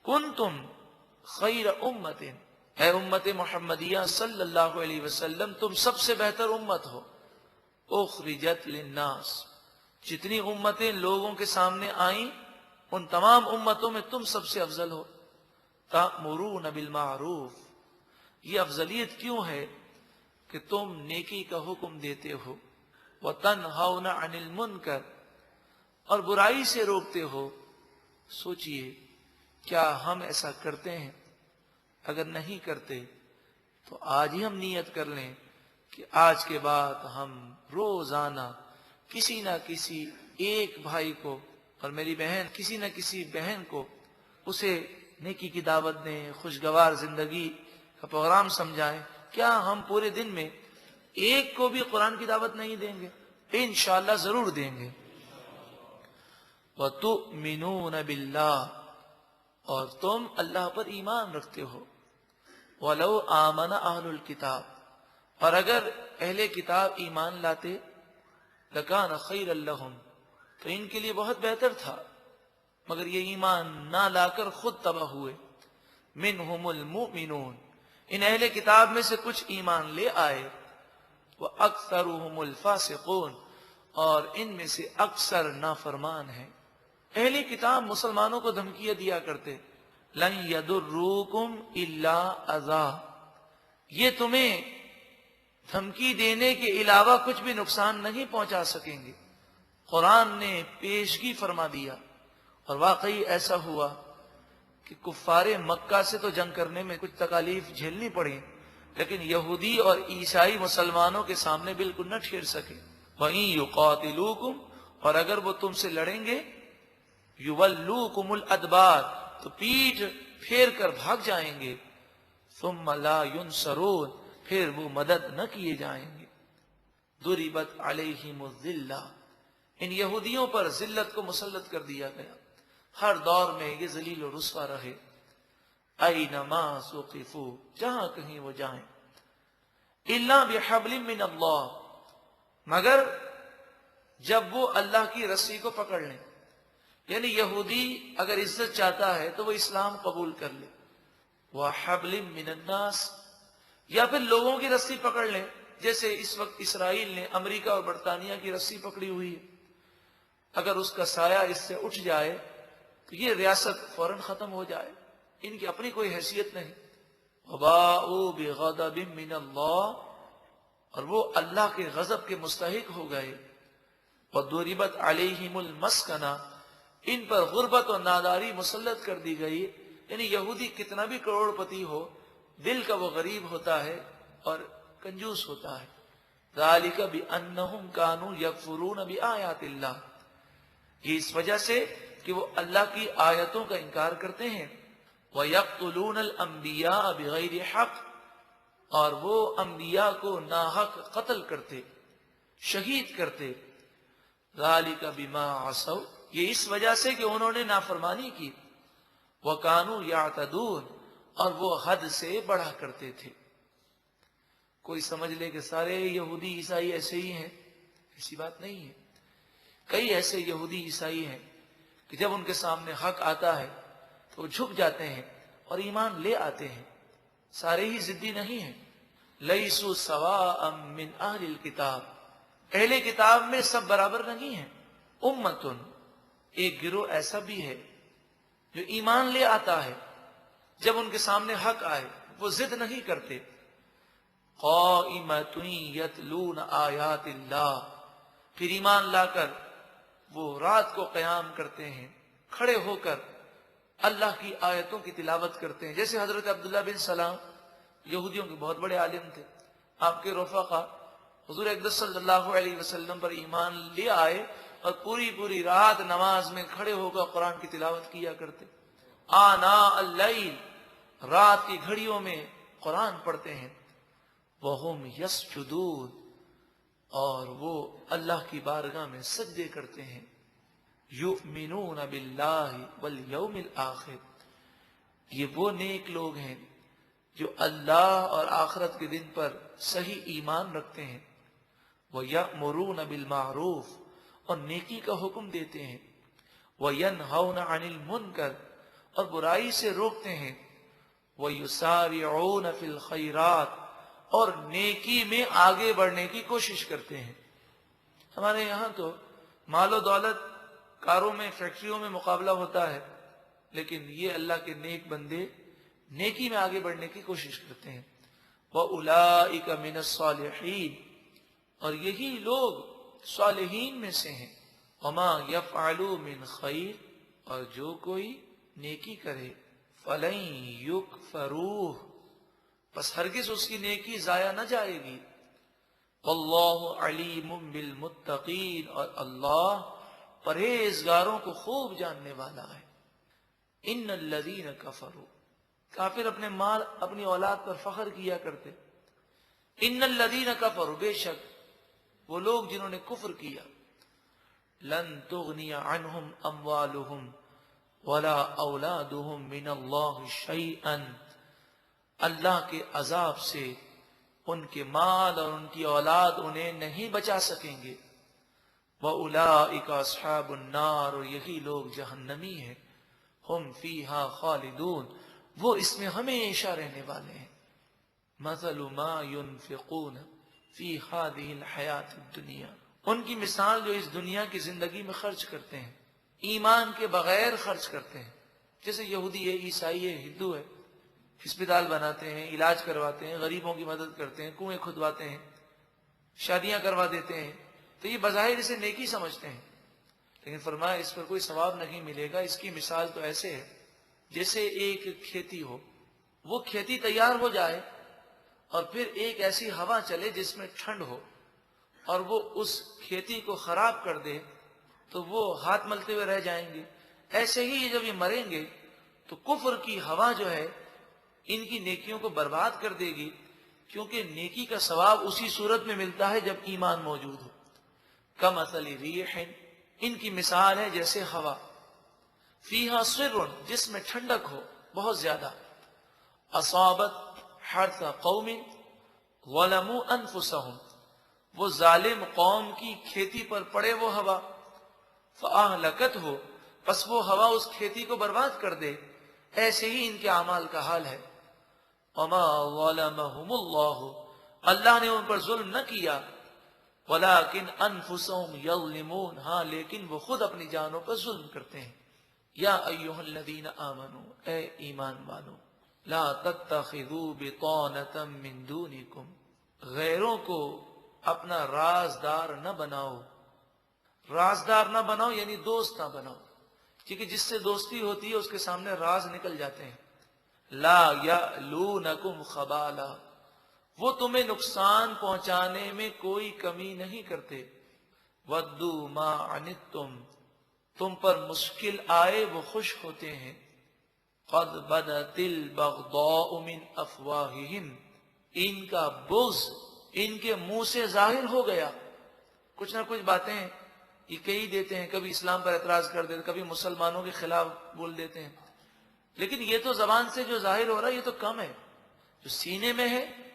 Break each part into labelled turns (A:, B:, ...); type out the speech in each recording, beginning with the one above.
A: کنتم خیر امت، اے امت محمدیہ صلی اللہ علیہ وسلم تم سب سے بہتر امت ہو، اخرجت للناس، جتنی امتیں لوگوں کے سامنے آئیں ان تمام امتوں میں تم سب سے افضل ہو۔ تأمرون بالمعروف، یہ افضلیت کیوں ہے کہ تم نیکی کا حکم دیتے ہو، وتنہون عن المنکر، اور برائی سے روکتے ہو۔ سوچئے کیا ہم ایسا کرتے ہیں؟ اگر نہیں کرتے تو آج ہی ہم نیت کر لیں کہ آج کے بعد ہم روزانہ کسی نہ کسی ایک بھائی کو، اور میری بہن کسی نہ کسی بہن کو، اسے نیکی کی دعوت دیں، خوشگوار زندگی کا پروگرام سمجھائیں۔ کیا ہم پورے دن میں ایک کو بھی قرآن کی دعوت نہیں دیں گے؟ انشاءاللہ ضرور دیں گے۔ وَتُؤْمِنُونَ بِاللَّهِ، اور تم اللہ پر ایمان رکھتے ہو۔ وَلَوْ آمَنَ أَهْلُ الْكِتَابِ، اور اگر اہل کتاب ایمان لاتے، لَكَانَ خَيْرًا لَهُمْ، تو ان کے لیے بہت بہتر تھا، مگر یہ ایمان نہ لا کر خود تباہ ہوئے۔ مِنْهُمُ الْمُؤْمِنُونَ، ان اہل کتاب میں سے کچھ ایمان لے آئے، وَأَكْثَرُهُمُ الْفَاسِقُونَ، اور ان میں سے اکثر نافرمان ہیں۔ اہل کتاب مسلمانوں کو دھمکیاں دیا کرتے، لَن يَضُرُّوكُمْ إِلَّا أَذًى، یہ تمہیں دھمکی دینے کے علاوہ کچھ بھی نقصان نہیں پہنچا سکیں گے۔ قرآن نے پیشگی فرما دیا، اور واقعی ایسا ہوا کہ کفار مکہ سے تو جنگ کرنے میں کچھ تکالیف جھیلنی پڑی، لیکن یہودی اور عیسائی مسلمانوں کے سامنے بالکل نہ ٹھہر سکے۔ وَإِن يُقَاتِلُوكُمْ، اور اگر وہ تم سے لڑیں گے، يُوَلُّوكُمُ الْأَدْبَارَ، تو پیٹھ پھیر کر بھاگ جائیں گے، ثُمَّ لَا يُنصَرُونَ، پھر وہ مدد نہ کیے جائیں گے۔ ضُرِبَتْ عَلَيْهِمُ الذِّلَّةُ، ان یہودیوں پر ذلت کو مسلط کر دیا گیا، ہر دور میں یہ ذلیل و رسوا رہے۔ أَيْنَمَا ثُقِفُوا، جہاں کہیں وہ جائیں، إِلَّا بِحَبْلٍ مِّنَ اللَّهِ، مگر جب وہ اللہ کی رسی کو پکڑ لیں، یعنی یہودی اگر عزت چاہتا ہے تو وہ اسلام قبول کر لے، وَحَبْلٍ مِّنَ النَّاسِ، یا پھر لوگوں کی رسی پکڑ لیں، جیسے اس وقت اسرائیل نے امریکہ اور برطانیہ کی رسی پکڑی ہوئی ہے۔ اگر اس کا سایہ اس سے اٹھ جائے تو یہ ریاست فوراً ختم ہو جائے، ان کی اپنی کوئی حیثیت نہیں۔ وَبَاءُوا بِغَضَبٍ مِّنَ اللَّهِ، اور وہ اللہ کے غضب کے مستحق ہو گئے۔ وَضُرِبَتْ عَلَيْهِمُ الْمَسْكَنَةُ، ان پر غربت اور ناداری مسلط کر دی گئی، یعنی یہودی کتنا بھی کروڑ پتی ہو، دل کا وہ غریب ہوتا ہے اور کنجوس ہوتا ہے۔ ذَلِكَ بِأَنَّهُمْ كَانُوا يَكْفُرُونَ بِآيَاتِ اللَّهِ، یہ اس وجہ سے کہ وہ اللہ کی آیتوں کا انکار کرتے ہیں۔ وَيَقْتُلُونَ الْأَنْبِيَاءَ بِغَيْرِ حَقٍّ، اور وہ انبیاء کو ناحق قتل کرتے، شہید کرتے۔ ذَلِكَ بِمَا عَصَوْا، یہ اس وجہ سے کہ انہوں نے نافرمانی کی۔ وَكَانُوا يَعْتَدُونَ، اور وہ حد سے بڑھا کرتے تھے۔ کوئی سمجھ لے کہ سارے یہودی عیسائی ایسے ہی ہیں، ایسی بات نہیں ہے۔ کئی ایسے یہودی عیسائی ہیں کہ جب ان کے سامنے حق آتا ہے تو وہ جھک جاتے ہیں اور ایمان لے آتے ہیں، سارے ہی ضدی نہیں ہیں۔ لَيْسُوا سَوَاءً مِّنْ أَهْلِ الْكِتَابِ، اہل کتاب میں سب برابر نہیں ہیں۔ امتن، ایک گروہ ایسا بھی ہے جو ایمان لے آتا ہے، جب ان کے سامنے حق آئے وہ ضد نہیں کرتے۔ قائمۃ یتلون آیات اللہ، پھر ایمان لا کر وہ رات کو قیام کرتے ہیں، کھڑے ہو کر اللہ کی آیتوں کی تلاوت کرتے ہیں۔ جیسے حضرت عبداللہ بن سلام یہودیوں کے بہت بڑے عالم تھے، آپ کے رفقا حضور اقدس صلی اللہ علیہ وسلم پر ایمان لے آئے اور پوری رات نماز میں کھڑے ہو کر قرآن کی تلاوت کیا کرتے۔ آناء اللیل، رات کی گھڑیوں میں قرآن پڑھتے ہیں۔ وہم یسجدون، اور وہ اللہ کی بارگاہ میں سجدے کرتے ہیں۔ یؤمنون باللہ والیوم الآخر، یہ وہ نیک لوگ ہیں جو اللہ اور آخرت کے دن پر صحیح ایمان رکھتے ہیں۔ وَيَأْمُرُونَ بِالْمَعْرُوفِ، اور نیکی کا حکم دیتے ہیں۔ وَيَنْهَوْنَ عَنِ الْمُنْكَرِ، اور برائی سے روکتے ہیں، وَيُسَارِعُونَ فِي الْخَيْرَاتِ اور نیکی میں آگے بڑھنے کی کوشش کرتے ہیں۔ ہمارے یہاں تو مال و دولت، کاروں میں، فیکٹریوں میں مقابلہ ہوتا ہے، لیکن یہ اللہ کے نیک بندے نیکی میں آگے بڑھنے کی کوشش کرتے ہیں۔ وَأُولَئِكَ مِنَ الصَّالِحِينَ اور یہی لوگ صالحین میں سے ہیں۔ وَمَا يَفْعَلُوا مِنْ خَيْرٍ اور جو کوئی نیکی کرے فَلَن يُكْفَرُوهُ بس ہرگز اس کی نیکی ضائع نہ جائے گی۔ وَاللَّهُ عَلِيمٌ بِالْمُتَّقِينَ اور اللہ پرہیزگاروں کو خوب جاننے والا ہے۔ ان الذین کفروا کافر اپنے مال، اپنی اولاد پر فخر کیا کرتے۔ ان الذین کفروا بے شک وہ لوگ جنہوں نے کفر کیا، لن تغنی عنہم اموالہم ولا اولادہم من اللہ شیئا اللہ کے عذاب سے ان کے مال اور ان کی اولاد انہیں نہیں بچا سکیں گے۔ وَأُولَئِكَ أَصْحَابُ النَّارِ اور یہی لوگ جہنمی ہیں، ہم فیہا خالدون وہ اس میں ہمیشہ رہنے والے ہیں۔ مثل ما ينفقون فی هذه الحیات الدنیا ان کی مثال جو اس دنیا کی زندگی میں خرچ کرتے ہیں، ایمان کے بغیر خرچ کرتے ہیں، جیسے یہودی ہے، عیسائی ہے، ہندو ہے، ہسپتال بناتے ہیں، علاج کرواتے ہیں، غریبوں کی مدد کرتے ہیں، کنویں کھدواتے ہیں، شادیاں کروا دیتے ہیں، تو یہ بظاہر اسے نیکی سمجھتے ہیں، لیکن فرمایا اس پر کوئی ثواب نہیں ملے گا۔ اس کی مثال تو ایسے ہے جیسے ایک کھیتی ہو، وہ کھیتی تیار ہو جائے اور پھر ایک ایسی ہوا چلے جس میں ٹھنڈ ہو اور وہ اس کھیتی کو خراب کر دے تو وہ ہاتھ ملتے ہوئے رہ جائیں گے۔ ایسے ہی جب یہ مریں گے تو کفر کی ہوا جو ہے ان کی نیکیوں کو برباد کر دے گی، کیونکہ نیکی کا ثواب اسی صورت میں ملتا ہے جب ایمان موجود ہو۔ کمثل ریح ان کی مثال ہے جیسے ہوا، فیہا سر جس میں ٹھنڈک ہو بہت زیادہ، اصابت حرث قوم ظلموا انفسہم وہ ظالم قوم کی کھیتی پر پڑے وہ ہوا، فاہلکت ہو پس وہ ہوا اس کھیتی کو برباد کر دے۔ ایسے ہی ان کے اعمال کا حال ہے۔ وما ظلمہم اللہ اللہ نے ان پر ظلم نہ کیا، ولکن انفسہم یظلمون ہاں لیکن وہ خود اپنی جانوں پر ظلم کرتے ہیں۔ یا ایہا الذین آمنوا اے ایمان والو، لا تتخذوا بطانة من دونکم غیروں کو اپنا رازدار نہ بناؤ۔ رازدار نہ بناؤ یعنی دوست نہ بناؤ، کیونکہ جس سے دوستی ہوتی ہے اس کے سامنے راز نکل جاتے ہیں۔ لا یألونکم خبالا وہ تمہیں نقصان پہنچانے میں کوئی کمی نہیں کرتے۔ ودوا ما عنتم تم پر مشکل آئے وہ خوش ہوتے ہیں۔ قد بدت البغضاء من افواہہم ان کا بغض ان کے منہ سے ظاہر ہو گیا۔ کچھ نہ کچھ باتیں یہ کہی دیتے ہیں، کبھی اسلام پر اعتراض کر دیتے ہیں، کبھی مسلمانوں کے خلاف بول دیتے ہیں، لیکن یہ تو زبان سے جو ظاہر ہو رہا ہے یہ تو کم ہے، جو سینے میں ہے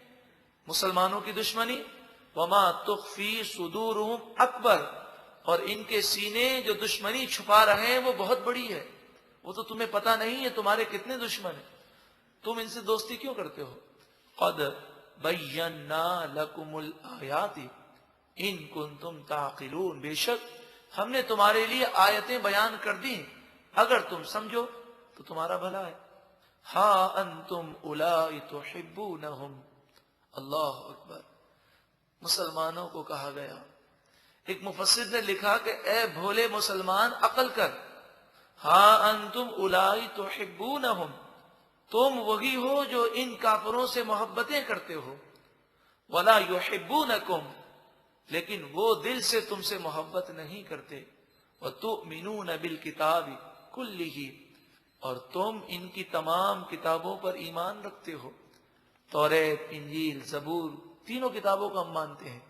A: مسلمانوں کی دشمنی۔ وما تخفی صدورہم اکبر اور ان کے سینے جو دشمنی چھپا رہے ہیں وہ بہت بڑی ہے، وہ تو تمہیں پتہ نہیں ہے تمہارے کتنے دشمن ہیں، تم ان سے دوستی کیوں کرتے ہو۔ قد بینا لکم الآیات ان کنتم تعقلون بے شک ہم نے تمہارے لیے آیتیں بیان کر دی، اگر تم سمجھو تو تمہارا بھلا ہے۔ ہا انتم اولائی تحبونہم اللہ اکبر مسلمانوں کو کہا گیا۔ ایک مفسر نے لکھا کہ اے بھولے مسلمان عقل کر، ہا انتم اولائی تحبونہم تم وہی ہو جو ان کافروں سے محبتیں کرتے ہو، ولا یحبونکم لیکن وہ دل سے تم سے محبت نہیں کرتے، وتؤمنون بالکتاب کلہ اور تم ان کی تمام کتابوں پر ایمان رکھتے ہو، توریت، انجیل، زبور تینوں کتابوں کو ہم مانتے ہیں،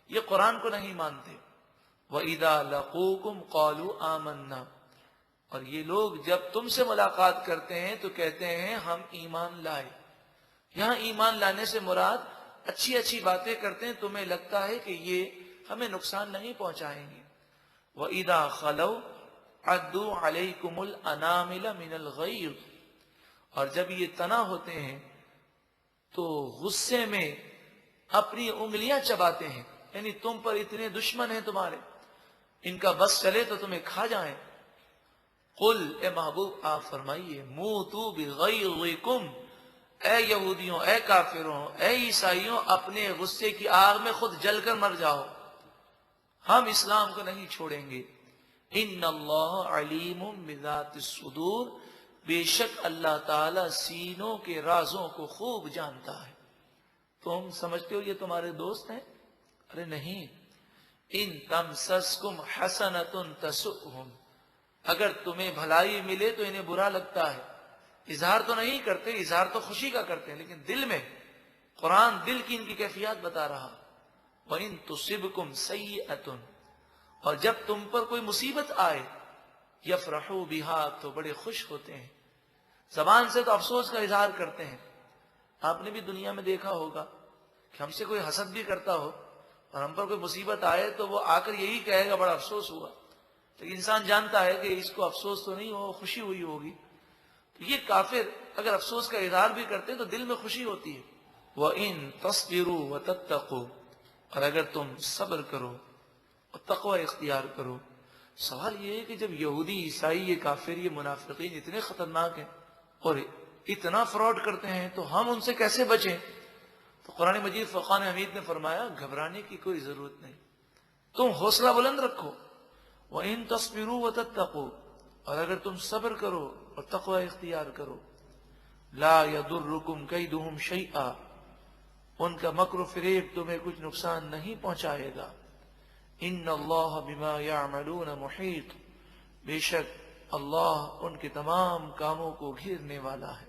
A: یہ قرآن کو نہیں مانتے۔ وَإِذَا لَقُوكُمْ قَالُوا آمَنَّا اور یہ لوگ جب تم سے ملاقات کرتے ہیں تو کہتے ہیں ہم ایمان لائے۔ یہاں ایمان لانے سے مراد اچھی اچھی باتیں کرتے ہیں، تمہیں لگتا ہے کہ یہ ہمیں نقصان نہیں پہنچائیں گے۔ وَإِذَا خَلَوْا عدو علیکم الانامل من الغیظ، اور جب یہ تنا ہوتے ہیں تو غصے میں اپنی انگلیاں چباتے ہیں، یعنی تم پر اتنے دشمن ہیں تمہارے، ان کا بس چلے تو تمہیں کھا جائیں۔ قل، اے محبوب آپ فرمائیے، موتوا بغیظکم، اے یہودیوں، اے کافروں، اے عیسائیوں، اپنے غصے کی آگ میں خود جل کر مر جاؤ، ہم اسلام کو نہیں چھوڑیں گے۔ ان اللہ علیم بذات الصدور، بے شک اللہ تعالی سینوں کے رازوں کو خوب جانتا ہے۔ تم سمجھتے ہو یہ تمہارے دوست ہیں؟ ارے نہیں۔ ان تمسسکم حسنۃ تسؤہم، اگر تمہیں بھلائی ملے تو انہیں برا لگتا ہے، اظہار تو نہیں کرتے، اظہار تو خوشی کا کرتے ہیں، لیکن دل میں، قرآن دل کی ان کی کیفیات بتا رہا۔ وَإِن تُصِبْكُمْ سَيِّئَةٌ، اور جب تم پر کوئی مصیبت آئے، یفرحوا بها، تو بڑے خوش ہوتے ہیں، زبان سے تو افسوس کا اظہار کرتے ہیں۔ آپ نے بھی دنیا میں دیکھا ہوگا کہ ہم سے کوئی حسد بھی کرتا ہو اور ہم پر کوئی مصیبت آئے تو وہ آ کر یہی کہے گا بڑا افسوس ہوا، تو انسان جانتا ہے کہ اس کو افسوس تو نہیں ہو، خوشی ہوئی ہوگی۔ تو یہ کافر اگر افسوس کا اظہار بھی کرتے ہیں تو دل میں خوشی ہوتی ہے۔ وَإِن تَصْبِرُوا وَتَتَّقُوا، اور اگر تم صبر کرو اور تقوی اختیار کرو۔ سوال یہ ہے کہ جب یہودی، عیسائی، یہ کافر، یہ منافقین اتنے خطرناک ہیں اور اتنا فراڈ کرتے ہیں تو ہم ان سے کیسے بچیں؟ تو قرآن مجید فرقان حمید نے فرمایا گھبرانے کی کوئی ضرورت نہیں، تم حوصلہ بلند رکھو۔ وَإِن تَصْبِرُوا وَتَتَّقُوا، اور اگر تم صبر کرو اور تقوی اختیار کرو، لَا يَضُرُّكُمْ كَيْدُهُمْ شَيْئًا، ان کا مکر و فریب تمہیں کچھ نقصان نہیں پہنچائے گا۔ ان اللہ بما یعملون محیط، بے شک اللہ ان کے تمام کاموں کو گھیرنے والا ہے۔